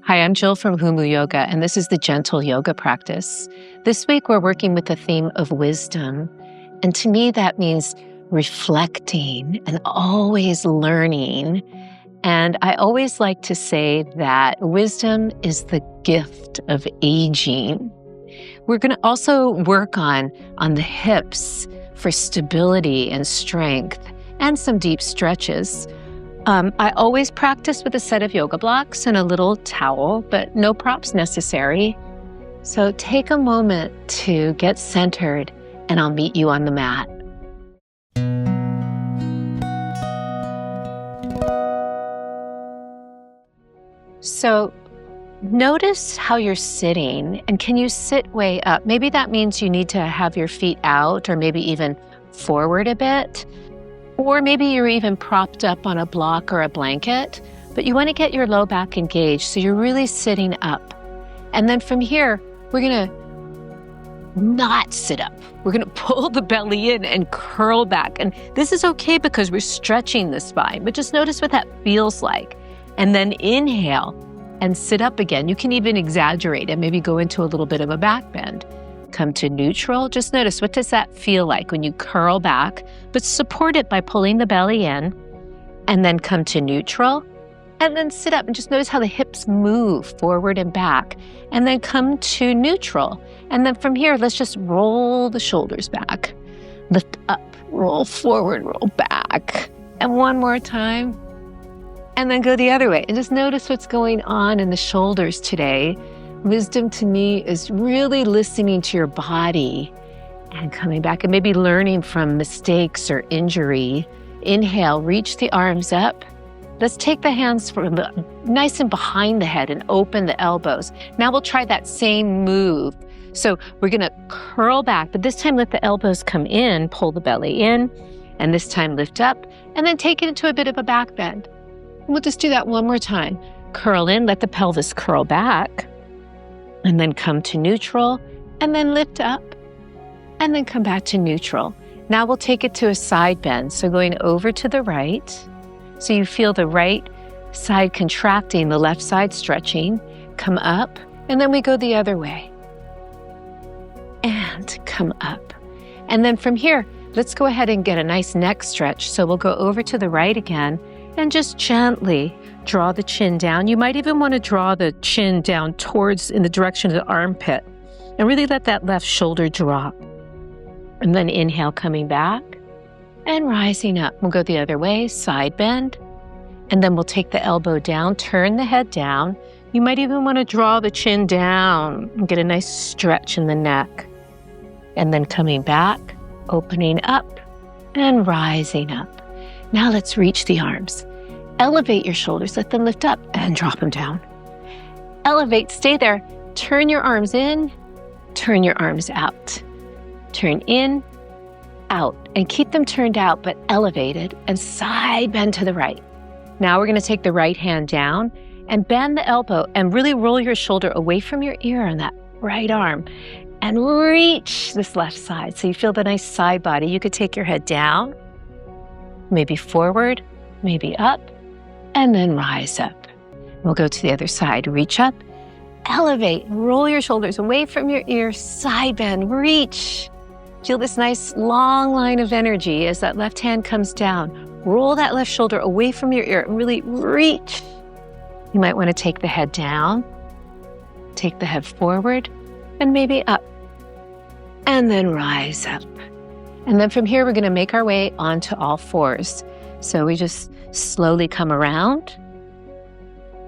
Hi, I'm Jill from Humu Yoga, and this is the Gentle Yoga Practice. This week, we're working with the theme of wisdom. And to me, that means reflecting and always learning. And I always like to say that wisdom is the gift of aging. We're going to also work on the hips for stability and strength and some deep stretches. I always practice with a set of yoga blocks and a little towel, but no props necessary. So take a moment to get centered, and I'll meet you on the mat. So notice how you're sitting, and can you sit way up? Maybe that means you need to have your feet out or maybe even forward a bit. Or maybe you're even propped up on a block or a blanket, but you want to get your low back engaged, so you're really sitting up. And then from here, we're going to not sit up. We're going to pull the belly in and curl back. And this is okay because we're stretching the spine, but just notice what that feels like. And then inhale and sit up again. You can even exaggerate and maybe go into a little bit of a back bend. Come to neutral. Just notice, what does that feel like when you curl back, but support it by pulling the belly in, and then come to neutral, and then sit up and just notice how the hips move forward and back, and then come to neutral. And then from here, let's just roll the shoulders back, lift up, roll forward, roll back. And one more time, and then go the other way. And just notice what's going on in the shoulders today. Wisdom to me is really listening to your body and coming back and maybe learning from mistakes or injury. Inhale, reach the arms up. Let's take the hands from nice and behind the head and open the elbows. Now we'll try that same move. So we're going to curl back, but this time let the elbows come in, pull the belly in, and this time lift up, and then take it into a bit of a back bend. We'll just do that one more time. Curl in, let the pelvis curl back, and then come to neutral, and then lift up, and then come back to neutral. Now we'll take it to a side bend. So going over to the right, so you feel the right side contracting, the left side stretching. Come up, and then we go the other way. And come up. And then from here, let's go ahead and get a nice neck stretch. So we'll go over to the right again, and just gently draw the chin down. You might even want to draw the chin down towards in the direction of the armpit and really let that left shoulder drop. And then inhale, coming back and rising up. We'll go the other way, side bend. And then we'll take the elbow down, turn the head down. You might even want to draw the chin down and get a nice stretch in the neck. And then coming back, opening up and rising up. Now let's reach the arms. Elevate your shoulders, let them lift up and drop them down. Elevate, stay there. Turn your arms in, turn your arms out. Turn in, out, and keep them turned out but elevated, and side bend to the right. Now we're going to take the right hand down and bend the elbow and really roll your shoulder away from your ear on that right arm and reach this left side. So you feel the nice side body. You could take your head down, maybe forward, maybe up, and then rise up. We'll go to the other side. Reach up, elevate, roll your shoulders away from your ear, side bend, reach. Feel this nice long line of energy as that left hand comes down. Roll that left shoulder away from your ear and really reach. You might want to take the head down, take the head forward, and maybe up. And then rise up. And then from here, we're going to make our way onto all fours. So we just slowly come around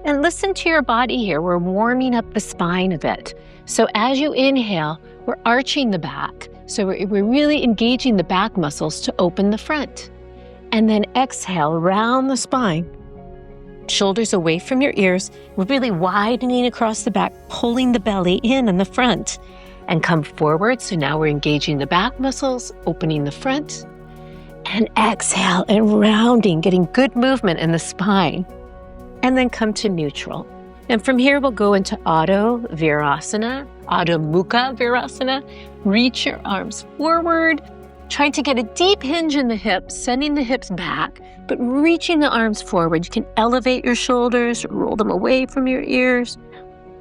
and listen to your body here. We're warming up the spine a bit. So as you inhale, we're arching the back. So we're really engaging the back muscles to open the front. And then exhale, round the spine. Shoulders away from your ears. We're really widening across the back, pulling the belly in the front. And come forward. So now we're engaging the back muscles, opening the front. And exhale and rounding, getting good movement in the spine. And then come to neutral. And from here, we'll go into Adho Virasana, Adho Mukha Virasana. Reach your arms forward trying to get a deep hinge in the hips, sending the hips back, but reaching the arms forward. You can elevate your shoulders, roll them away from your ears,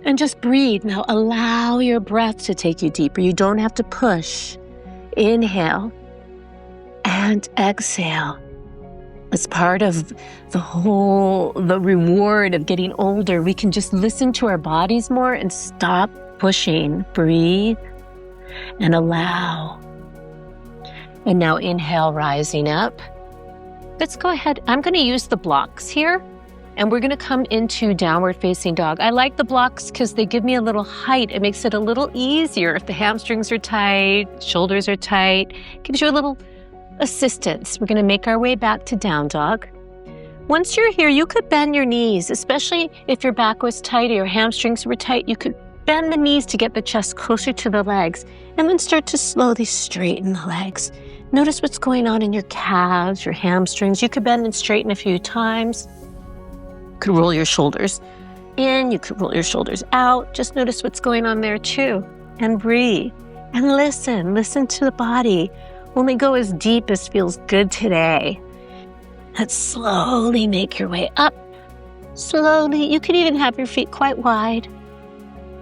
and just breathe. Now allow your breath to take you deeper. You don't have to push. Inhale and exhale. It's part of the reward of getting older. We can just listen to our bodies more and stop pushing. Breathe and allow. And now inhale, rising up. Let's go ahead. I'm going to use the blocks here, and we're going to come into downward facing dog. I like the blocks because they give me a little height. It makes it a little easier if the hamstrings are tight, shoulders are tight. Gives you a little assistance. We're going to make our way back to down dog. Once you're here, you could bend your knees, especially if your back was tight or your hamstrings were tight. You could bend the knees to get the chest closer to the legs, and then start to slowly straighten the legs. Notice what's going on in your calves, your hamstrings. You could bend and straighten a few times. You could roll your shoulders in, you could roll your shoulders out. Just notice what's going on there too. And breathe. And listen to the body. Only go as deep as feels good today. Let's slowly make your way up. Slowly, you could even have your feet quite wide.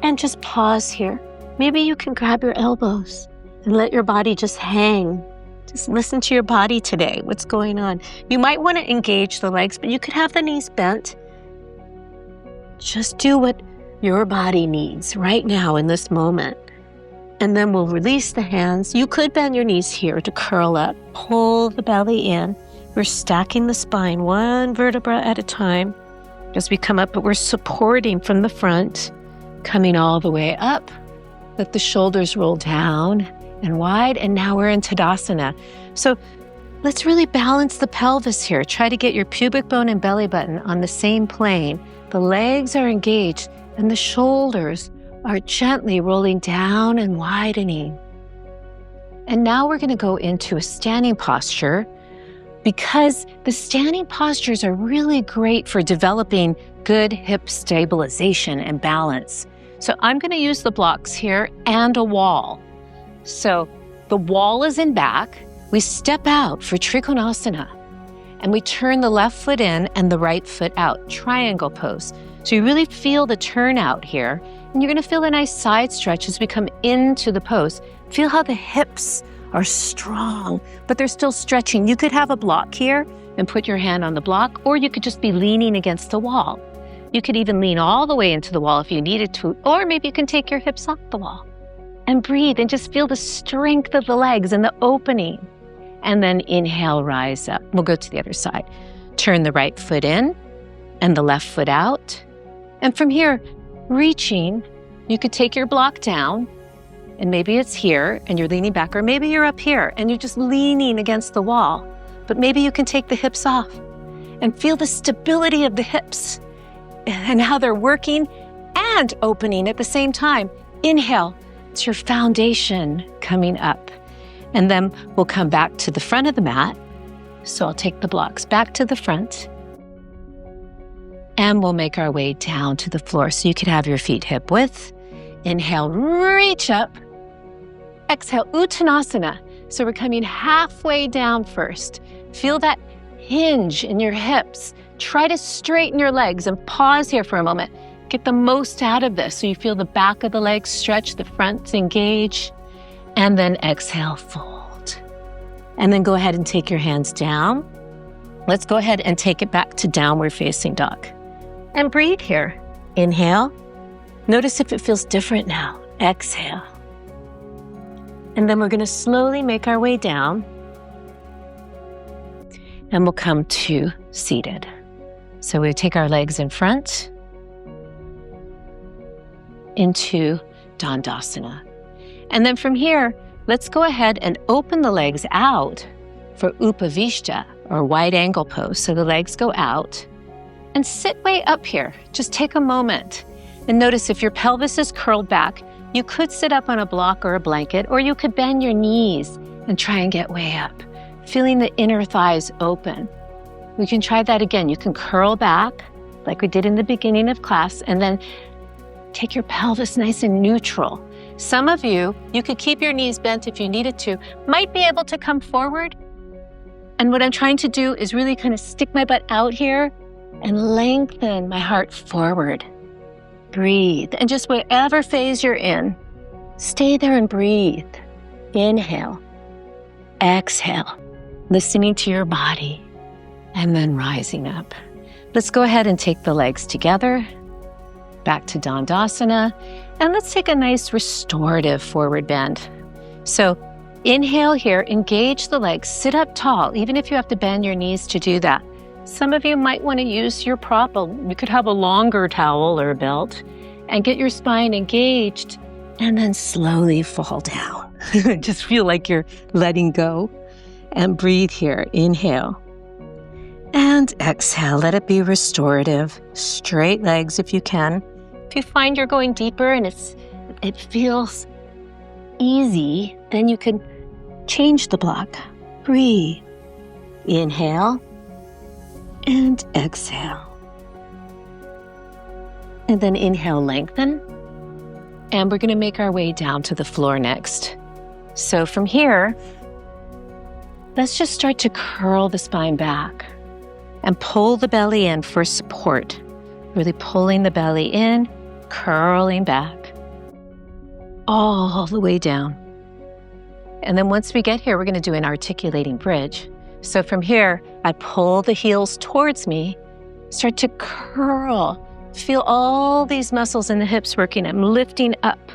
And just pause here. Maybe you can grab your elbows and let your body just hang. Just listen to your body today. What's going on? You might want to engage the legs, but you could have the knees bent. Just do what your body needs right now in this moment. And then we'll release the hands. You could bend your knees here to curl up. Pull the belly in. We're stacking the spine one vertebra at a time as we come up, but we're supporting from the front, coming all the way up. Let the shoulders roll down and wide, and now we're in Tadasana. So let's really balance the pelvis here. Try to get your pubic bone and belly button on the same plane. The legs are engaged, and the shoulders are gently rolling down and widening. And now we're going to go into a standing posture, because the standing postures are really great for developing good hip stabilization and balance. So I'm going to use the blocks here and a wall. So the wall is in back. We step out for Trikonasana, and we turn the left foot in and the right foot out, triangle pose. So you really feel the turnout here, and you're going to feel a nice side stretch as we come into the pose. Feel how the hips are strong, but they're still stretching. You could have a block here and put your hand on the block, or you could just be leaning against the wall. You could even lean all the way into the wall if you needed to, or maybe you can take your hips off the wall and breathe and just feel the strength of the legs and the opening. And then inhale, rise up. We'll go to the other side. Turn the right foot in and the left foot out. And from here, reaching, you could take your block down, and maybe it's here and you're leaning back, or maybe you're up here and you're just leaning against the wall. But maybe you can take the hips off and feel the stability of the hips and how they're working and opening at the same time. Inhale, it's your foundation coming up. And then we'll come back to the front of the mat. So I'll take the blocks back to the front, and we'll make our way down to the floor. So you could have your feet hip width. Inhale, reach up. Exhale, Uttanasana. So we're coming halfway down first. Feel that hinge in your hips. Try to straighten your legs and pause here for a moment. Get the most out of this. So you feel the back of the legs stretch, the fronts engage, and then exhale, fold. And then go ahead and take your hands down. Let's go ahead and take it back to downward facing dog. And breathe here. Inhale. Notice if it feels different now. Exhale. And then we're going to slowly make our way down. And we'll come to seated. So we take our legs in front into Dandasana. And then from here, let's go ahead and open the legs out for Upavishta, or wide angle pose. So the legs go out and sit way up here. Just take a moment and notice if your pelvis is curled back, you could sit up on a block or a blanket, or you could bend your knees and try and get way up, feeling the inner thighs open. We can try that again. You can curl back like we did in the beginning of class, and then take your pelvis nice and neutral. Some of you could keep your knees bent if you needed to, might be able to come forward. And what I'm trying to do is really kind of stick my butt out here and lengthen my heart forward. Breathe. And just whatever phase you're in, stay there and breathe. Inhale. Exhale. Listening to your body. And then rising up. Let's go ahead and take the legs together. Back to Dandasana. And let's take a nice restorative forward bend. So inhale here, engage the legs, sit up tall, even if you have to bend your knees to do that. Some of you might want to use your prop. You could have a longer towel or a belt and get your spine engaged and then slowly fall down. Just feel like you're letting go and breathe here. Inhale and exhale. Let it be restorative. Straight legs if you can. If you find you're going deeper and it feels easy, then you can change the block. Breathe. Inhale and exhale. And then inhale, lengthen. And we're going to make our way down to the floor next. So from here, let's just start to curl the spine back and pull the belly in for support. Really pulling the belly in, curling back, all the way down. And then once we get here, we're going to do an articulating bridge. So from here, I pull the heels towards me, start to curl. Feel all these muscles in the hips working. I'm lifting up.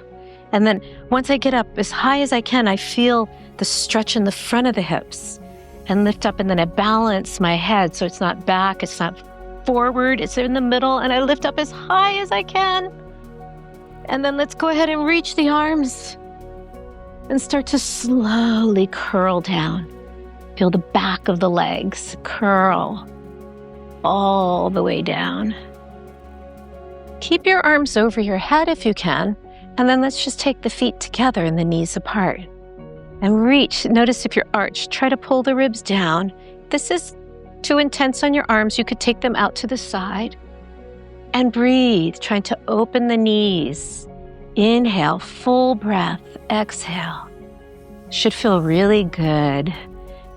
And then once I get up as high as I can, I feel the stretch in the front of the hips and lift up. And then I balance my head so it's not back, it's not forward, it's in the middle. And I lift up as high as I can. And then let's go ahead and reach the arms and start to slowly curl down. Feel the back of the legs curl all the way down. Keep your arms over your head if you can, and then let's just take the feet together and the knees apart. And reach. Notice if you're arched, try to pull the ribs down. If this is too intense on your arms, you could take them out to the side. And breathe, trying to open the knees. Inhale, full breath. Exhale. Should feel really good.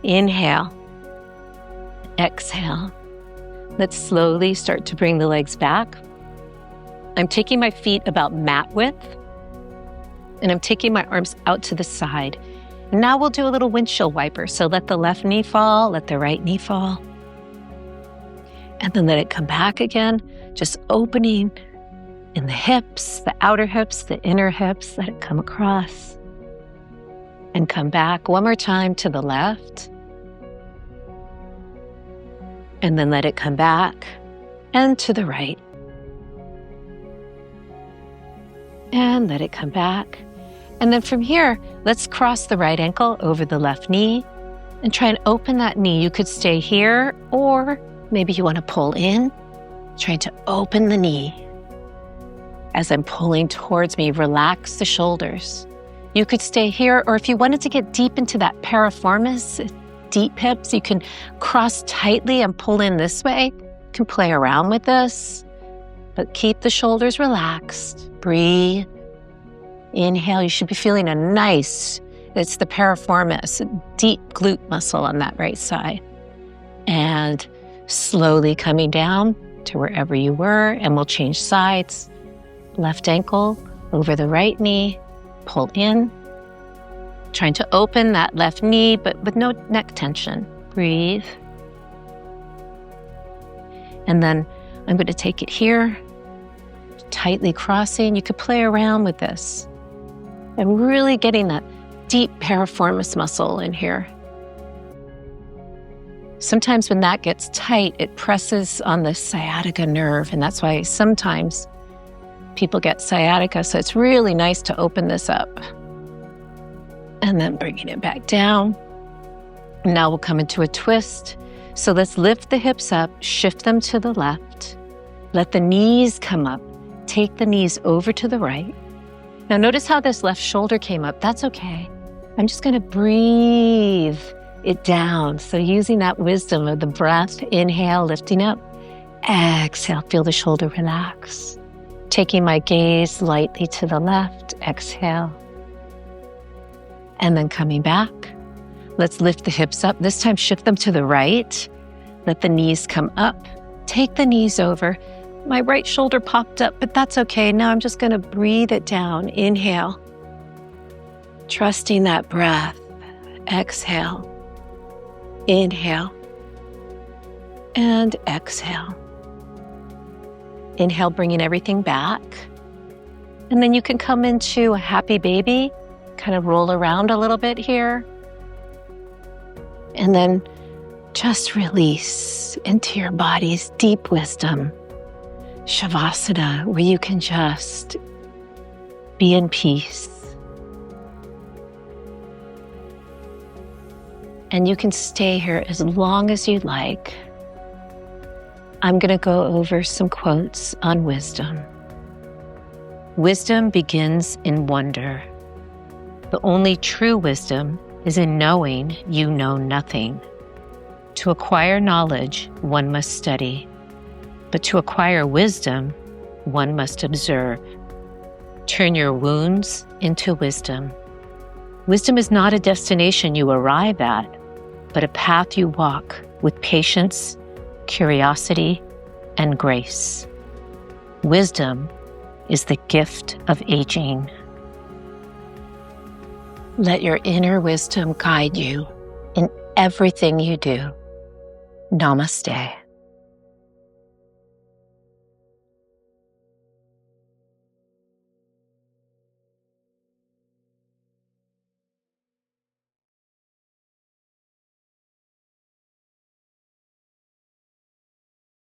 Inhale. Exhale. Let's slowly start to bring the legs back. I'm taking my feet about mat width, and I'm taking my arms out to the side. Now we'll do a little windshield wiper. So let the left knee fall, let the right knee fall. And then let it come back again, just opening in the hips, the outer hips, the inner hips. Let it come across and come back. One more time to the left. And then let it come back and to the right. And let it come back. And then from here, let's cross the right ankle over the left knee and try and open that knee. You could stay here, or maybe you want to pull in, trying to open the knee. As I'm pulling towards me, relax the shoulders. You could stay here, or if you wanted to get deep into that piriformis, deep hips, you can cross tightly and pull in this way. You can play around with this, but keep the shoulders relaxed. Breathe. Inhale. You should be feeling it's the piriformis, a deep glute muscle on that right side. And slowly coming down to wherever you were, and we'll change sides. Left ankle over the right knee, pull in. Trying to open that left knee, but with no neck tension. Breathe. And then I'm going to take it here, tightly crossing. You could play around with this and really getting that deep piriformis muscle in here. Sometimes when that gets tight, it presses on the sciatica nerve, and that's why sometimes people get sciatica. So it's really nice to open this up. And then bringing it back down. Now we'll come into a twist. So let's lift the hips up, shift them to the left. Let the knees come up. Take the knees over to the right. Now notice how this left shoulder came up. That's okay. I'm just going to breathe it down. So using that wisdom of the breath, inhale, lifting up. Exhale, feel the shoulder relax. Taking my gaze lightly to the left. exhale. And then coming back. Let's lift the hips up. This time shift them to the right. Let the knees come up. Take the knees over. My right shoulder popped up, but that's okay. Now I'm just going to breathe it down. Inhale. Trusting that breath. Exhale. Inhale. And exhale. Inhale, bringing everything back. And then you can come into a happy baby. Kind of roll around a little bit here. And then just release into your body's deep wisdom. Shavasana, where you can just be in peace. And you can stay here as long as you like. I'm going to go over some quotes on wisdom. Wisdom begins in wonder. The only true wisdom is in knowing you know nothing. To acquire knowledge, one must study. But to acquire wisdom, one must observe. Turn your wounds into wisdom. Wisdom is not a destination you arrive at, but a path you walk with patience, curiosity, and grace. Wisdom is the gift of aging. Let your inner wisdom guide you in everything you do. Namaste.